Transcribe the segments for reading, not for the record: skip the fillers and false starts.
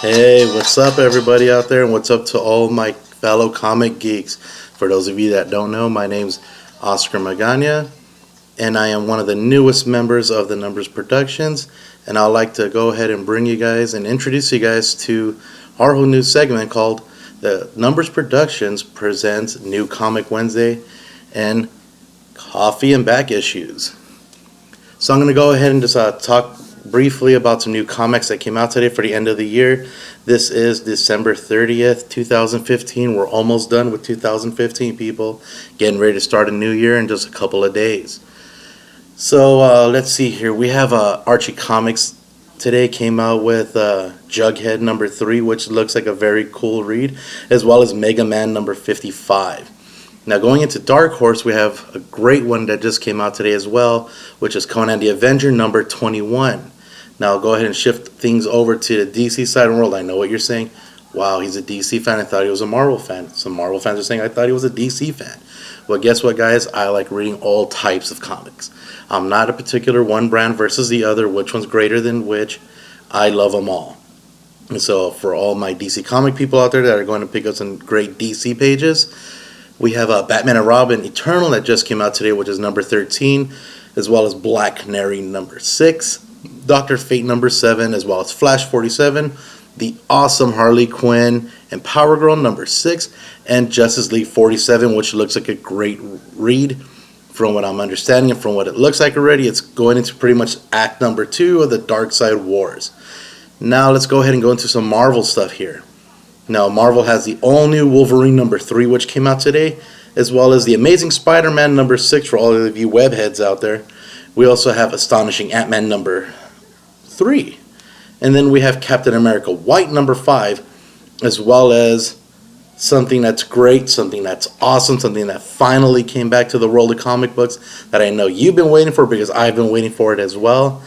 Hey, what's up, everybody out there, and what's up to all my fellow comic geeks? For those of you that don't know, my name's Oscar Magana, and I am one of the newest members of the Numbers Productions, and I'd like to go ahead and bring you guys and introduce you guys to our whole new segment called the Numbers Productions presents New Comic Wednesday and Coffee and Back Issues. So I'm going to go ahead and just talk briefly about some new comics that came out today for the end of the year. This is December 30th, 2015. We're almost done with 2015, people. Getting ready to start a new year in just a couple of days. So let's see here. We have Archie Comics today came out with Jughead number 3, which looks like a very cool read, as well as Mega Man number 55. Now, going into Dark Horse, we have a great one that just came out today as well, which is Conan the Avenger number 21. Now, I'll go ahead and shift things over to the DC side of the world. I know what you're saying. Wow, he's a DC fan. I thought he was a Marvel fan. Some Marvel fans are saying I thought he was a DC fan. Well, guess what, guys? I like reading all types of comics. I'm not a particular one brand versus the other, which one's greater than which. I love them all. And so for all my DC comic people out there that are going to pick up some great DC pages, we have Batman and Robin Eternal that just came out today, which is number 13, as well as Black Canary number 6, Dr. Fate number 7, as well as Flash 47, the awesome Harley Quinn and Power Girl number 6, and Justice League 47, which looks like a great read. From what I'm understanding and from what it looks like already, it's going into pretty much act number 2 of the Dark Side Wars. Now let's go ahead and go into some Marvel stuff here. Now, Marvel has the all-new Wolverine number 3, which came out today, as well as the Amazing Spider-Man number 6 for all of you webheads out there. We also have Astonishing Ant-Man number 3. And then we have Captain America White number 5, as well as something that's great, something that's awesome, something that finally came back to the world of comic books that I know you've been waiting for because I've been waiting for it as well.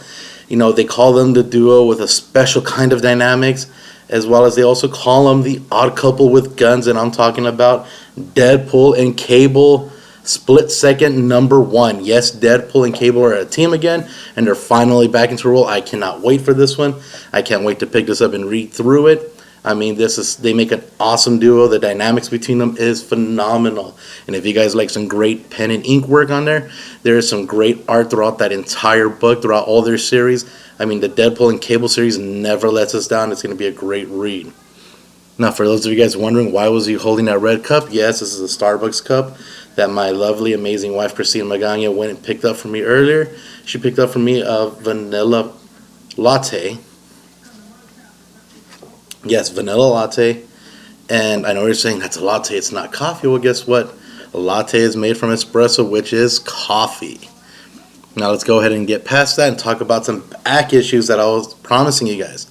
You know, they call them the duo with a special kind of dynamics, as well as they also call them the odd couple with guns, and I'm talking about Deadpool and Cable split second number 1. Yes, Deadpool and Cable are a team again, and they're finally back into role. I cannot wait for this one. I can't wait to pick this up and read through it. I mean, they make an awesome duo. The dynamics between them is phenomenal. And if you guys like some great pen and ink work on there is some great art throughout that entire book, throughout all their series. I mean, the Deadpool and Cable series never lets us down. It's going to be a great read. Now, for those of you guys wondering, why was he holding that red cup? Yes, this is a Starbucks cup that my lovely, amazing wife, Christine Magana, went and picked up for me earlier. She picked up for me a vanilla latte. Yes, vanilla latte. And I know you're saying that's a latte, it's not coffee. Well, guess what? A latte is made from espresso, which is coffee. Now let's go ahead and get past that and talk about some back issues that I was promising you guys.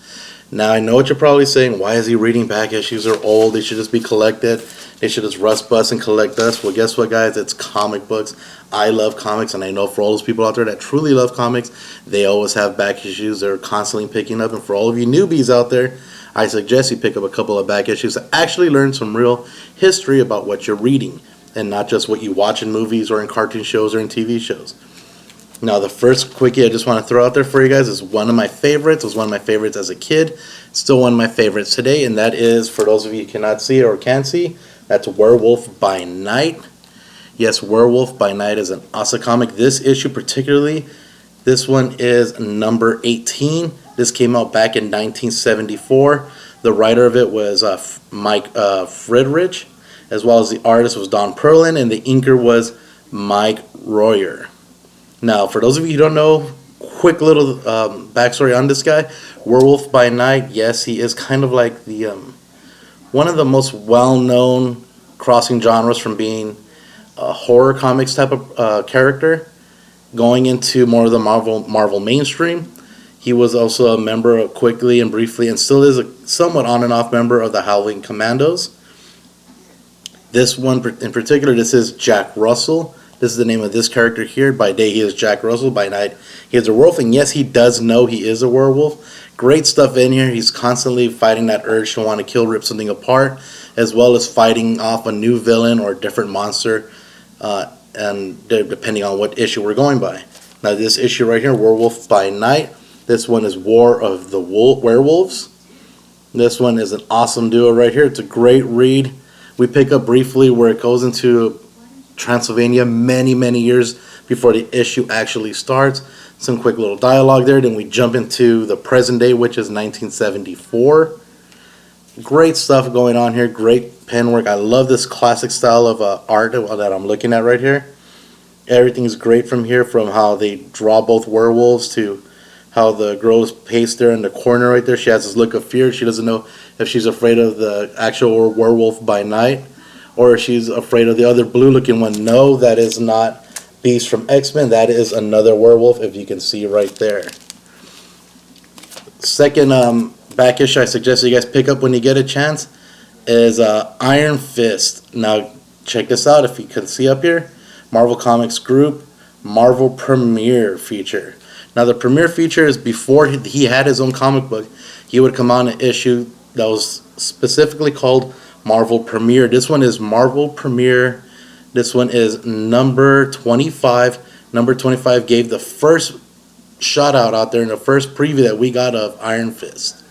Now I know what you're probably saying. Why is he reading back issues? They're old. They should just be collected. They should just rust, bust, and collect dust. Well, guess what, guys? It's comic books. I love comics, and I know for all those people out there that truly love comics, they always have back issues they're constantly picking up. And for all of you newbies out there, I suggest you pick up a couple of back issues to actually learn some real history about what you're reading, and not just what you watch in movies or in cartoon shows or in TV shows. Now, the first quickie I just want to throw out there for you guys is one of my favorites. It was one of my favorites as a kid. It's still one of my favorites today, and that is, for those of you who cannot see it or can see, that's Werewolf by Night. Yes, Werewolf by Night is an awesome comic. This issue particularly, this one is number 18. This came out back in 1974. The writer of it was Friedrich, as well as the artist was Don Perlin, and the inker was Mike Royer. Now, for those of you who don't know, quick little backstory on this guy. Werewolf by Night, yes, he is kind of like the one of the most well-known crossing genres from being a horror comics type of character, going into more of the Marvel mainstream. He was also a member quickly and briefly, and still is a somewhat on and off member of the Howling Commandos. This one in particular, this is Jack Russell. This is the name of this character here. By day, he is Jack Russell. By night, he is a werewolf. And yes, he does know he is a werewolf. Great stuff in here. He's constantly fighting that urge to want to kill, rip something apart, as well as fighting off a new villain or a different monster, and depending on what issue we're going by. Now, this issue right here, Werewolf by Night, this one is War of the Werewolves. This one is an awesome duo right here. It's a great read. We pick up briefly where it goes into Transylvania many, many years before the issue actually starts. Some quick little dialogue there. Then we jump into the present day, which is 1974. Great stuff going on here. Great pen work. I love this classic style of art that I'm looking at right here. Everything's great from here, from how they draw both werewolves to how the girl is paced there in the corner right there. She has this look of fear. She doesn't know if she's afraid of the actual werewolf by night or if she's afraid of the other blue looking one. No, that is not Beast from X-Men. That is another werewolf, if you can see right there. Second back issue I suggest you guys pick up when you get a chance is Iron Fist. Now check this out, if you can see up here. Marvel Comics Group Marvel Premiere feature. Now the premiere feature is before he had his own comic book. He would come on an issue that was specifically called Marvel Premiere. This one is Marvel Premiere. This one is number 25. Number 25 gave the first shout out there in the first preview that we got of Iron Fist.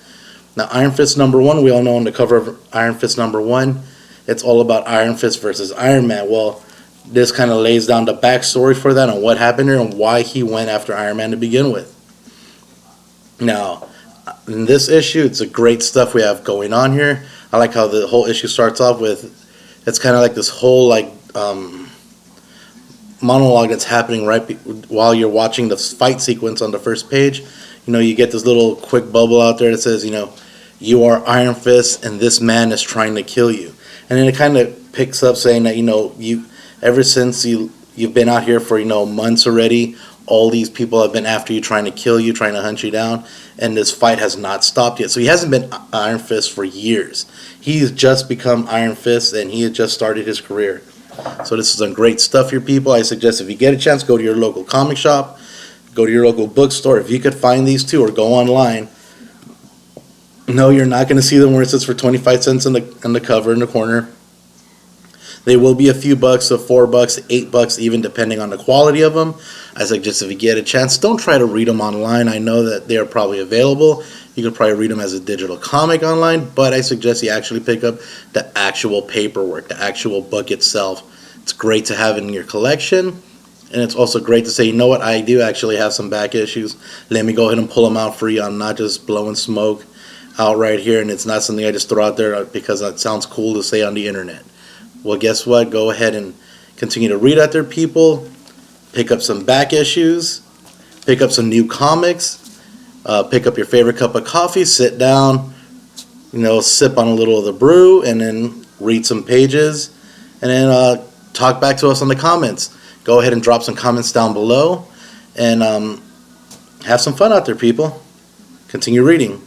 Now Iron Fist number 1, we all know on the cover of Iron Fist number 1, it's all about Iron Fist versus Iron Man. Well, this kind of lays down the backstory for that and what happened here and why he went after Iron Man to begin with. Now, in this issue, it's a great stuff we have going on here. I like how the whole issue starts off with, it's kind of like this whole monologue that's happening right while you're watching the fight sequence on the first page. You know, you get this little quick bubble out there that says, you know, you are Iron Fist and this man is trying to kill you. And then it kind of picks up saying that, you know, ever since you've been out here for, you know, months already, all these people have been after you, trying to kill you, trying to hunt you down, and this fight has not stopped yet. So he hasn't been Iron Fist for years. He's just become Iron Fist, and he had just started his career. So this is some great stuff here, people. I suggest if you get a chance, go to your local comic shop, go to your local bookstore. If you could find these two, or go online. No, you're not going to see them where it says for 25 cents on the cover in the corner. They will be a few bucks, so $4, $8, even depending on the quality of them. I suggest if you get a chance, don't try to read them online. I know that they are probably available. You could probably read them as a digital comic online, but I suggest you actually pick up the actual paperwork, the actual book itself. It's great to have in your collection, and it's also great to say, you know what, I do actually have some back issues. Let me go ahead and pull them out for you. I'm not just blowing smoke out right here, and it's not something I just throw out there because it sounds cool to say on the internet. Well, guess what? Go ahead and continue to read out there, people. Pick up some back issues. Pick up some new comics. Pick up your favorite cup of coffee. Sit down. You know, sip on a little of the brew, and then read some pages, and then talk back to us on the comments. Go ahead and drop some comments down below, and have some fun out there, people. Continue reading.